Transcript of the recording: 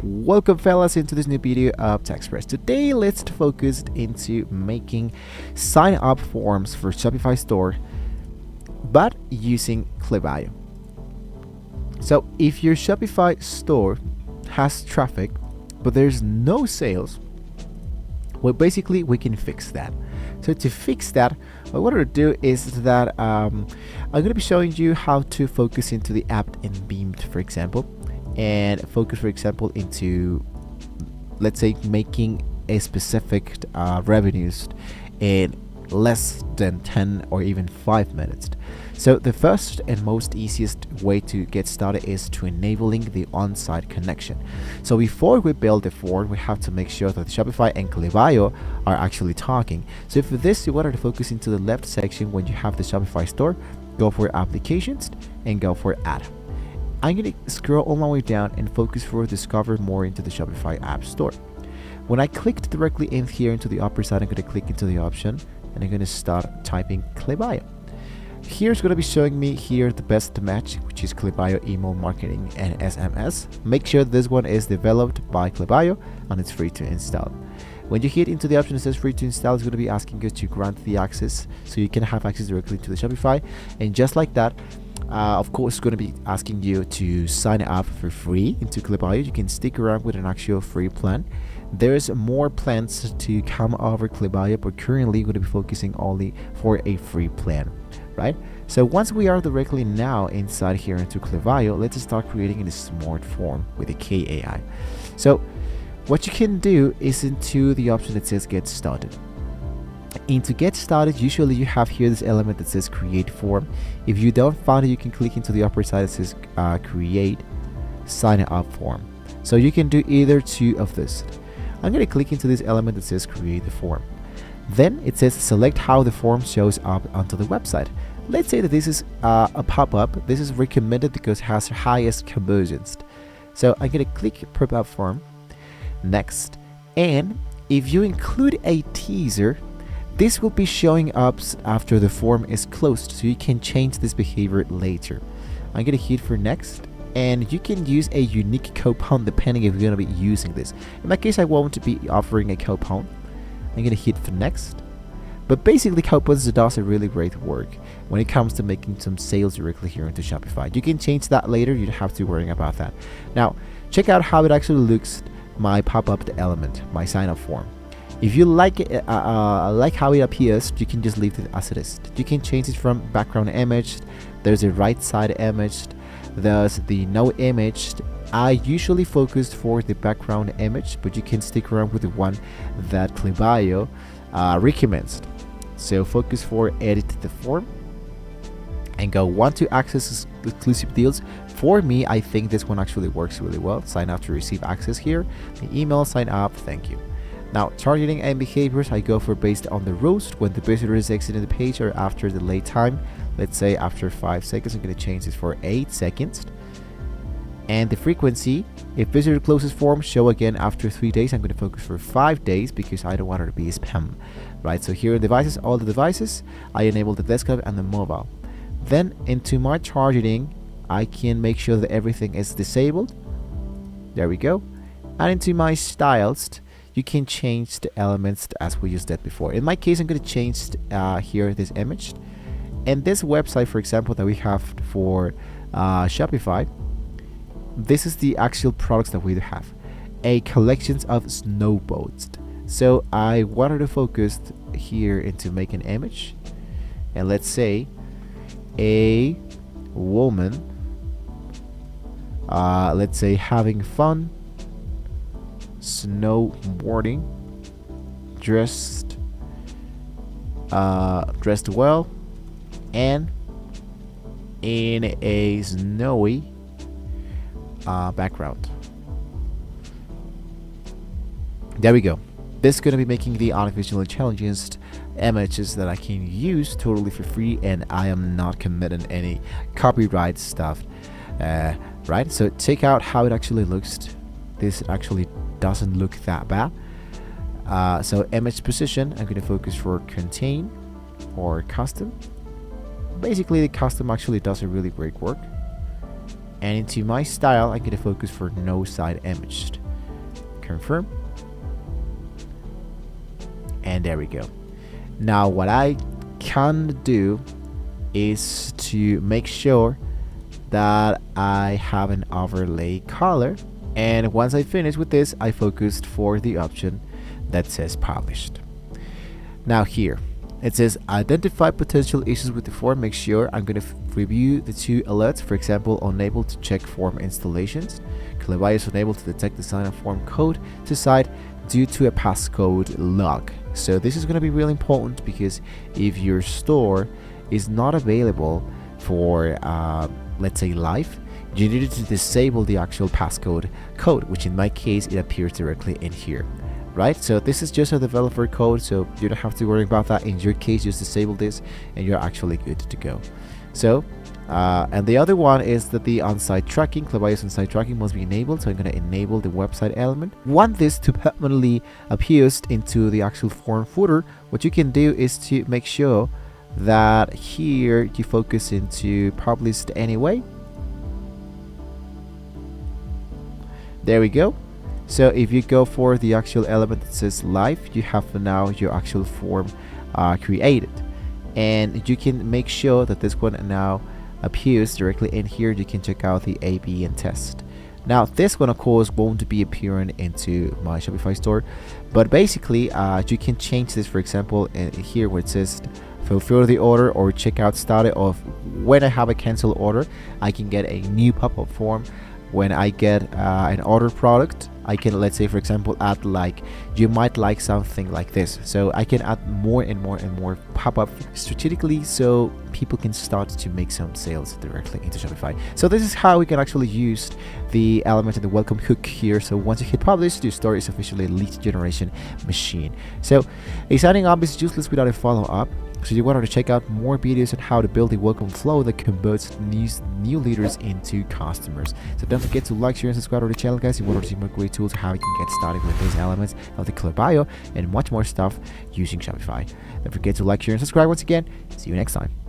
Welcome fellas into this new video of TechSpress. Today let's focus into making sign up forms for Shopify store but using Klaviyo. So if your Shopify store has traffic but there's no sales, well, basically we can fix that. So to fix that, what I want to do is that I'm going to be showing you how to focus into the app in Beamed, for example, and focus, for example, into, let's say, making a specific revenues in less than 10 or even 5 minutes. So the first and most easiest way to get started is to enabling the on-site connection. So before we build the form, we have to make sure that Shopify and Klaviyo are actually talking. So for this, you want to focus into the left section when you have the Shopify store, go for applications and go for add. I'm going to scroll all my way down and focus for discover more into the Shopify app store. When I clicked directly in here into the upper side, I'm going to click into the option and I'm going to start typing Klaviyo. Here's going to be showing me here the best match, which is Klaviyo email marketing and SMS. Make sure this one is developed by Klaviyo and it's free to install. When you hit into the option that says free to install, it's going to be asking you to grant the access so you can have access directly to the Shopify. And just like that, of course, it's going to be asking you to sign up for free into Klaviyo. You can stick around with an actual free plan. There's more plans to come over Klaviyo, but currently we're going to be focusing only for a free plan, right? So once we are directly now inside here into Klaviyo, let's start creating in a smart form with a KAI. So what you can do is into the option that says get started. And to get started, usually you have here this element that says create form. If you don't find it, you can click into the upper side that says create sign up form. So you can do either two of this. I'm going to click into this element that says create the form. Then it says select how the form shows up onto the website. Let's say that this is a pop-up. This is recommended because it has highest conversions. So I'm going to click pop-up form, next, and if you include a teaser, this will be showing up after the form is closed, so you can change this behavior later. I'm going to hit for next, and you can use a unique coupon depending if you're going to be using this. In my case, I won't be offering a coupon. I'm going to hit for next. But basically, coupons does a really great work when it comes to making some sales directly here into Shopify. You can change that later. You don't have to worry about that. Now, check out how it actually looks, my pop-up element, my sign-up form. If you like it, like how it appears, you can just leave it as it is. You can change it from background image. There's a right side image. There's the no image. I usually focus for the background image, but you can stick around with the one that Klaviyo recommends. So focus for edit the form and go want to access exclusive deals. For me, I think this one actually works really well. Sign up to receive access here. The email, sign up, thank you. Now, targeting and behaviors, I go for based on the rules. When the visitor is exiting the page or after the late time, let's say after 5 seconds, I'm going to change this for 8 seconds. And the frequency, if visitor closes form, show again after 3 days. I'm going to focus for 5 days because I don't want it to be spam, right? So here in devices, all the devices, I enable the desktop and the mobile. Then into my targeting, I can make sure that everything is disabled. There we go. And into my styles, you can change the elements as we just did before. In my case, I'm going to change here this image. And this website, for example, that we have for Shopify, this is the actual products that we have. A collection of snowboards. So I wanted to focus here into make an image. And let's say a woman, let's say having fun, snowboarding, dressed well, and in a snowy background. There we go. This is going to be making the artificial intelligence images that I can use totally for free, and I am not committing any copyright stuff, right? So check out how it actually looks. This actually doesn't look that bad. So image position, I'm going to focus for contain or custom. Basically, the custom actually does a really great work. And into my style, I'm going to focus for no side image. confirm, and there we go. Now what I can do is to make sure that I have an overlay color, and once I finish with this, I focused for the option that says published. Now here it says identify potential issues with the form. Make sure I'm going to review the 2 alerts. For example, unable to check form installations. Klaviyo is unable to detect the sign up form code to site due to a passcode log. So this is going to be really important, because if your store is not available for let's say live, you needed to disable the actual passcode code, which in my case it appears directly in here, right? So this is just a developer code, so you don't have to worry about that. In your case, just disable this and you're actually good to go. So and the other one is that the on-site tracking, Klaviyo's on-site tracking must be enabled. So I'm going to enable the website element. Want this to permanently appear into the actual form footer. What you can do is to make sure that here you focus into published anyway. There we go. So if you go for the actual element that says live, you have now your actual form created, and you can make sure that this one now appears directly in here. You can check out the A/B and test. Now this one of course won't be appearing into my Shopify store, but basically you can change this. For example, here where it says fulfill the order or checkout started, of when I have a cancel order, I can get a new pop-up form. When I get an order product, I can, let's say for example, add like, you might like something like this, so I can add more and more and more pop-up strategically, so people can start to make some sales directly into Shopify. So this is how we can actually use the element and the welcome hook here. So once you hit publish, your store is officially a lead generation machine. So a signing up is useless without a follow-up. So you wanted to check out more videos on how to build a welcome flow that converts new leaders into customers. So don't forget to like, share, and subscribe to the channel, guys. You want to see more great tools how you can get started with these elements of the Klaviyo and much more stuff using Shopify. Don't forget to like, share, and subscribe once again. See you next time.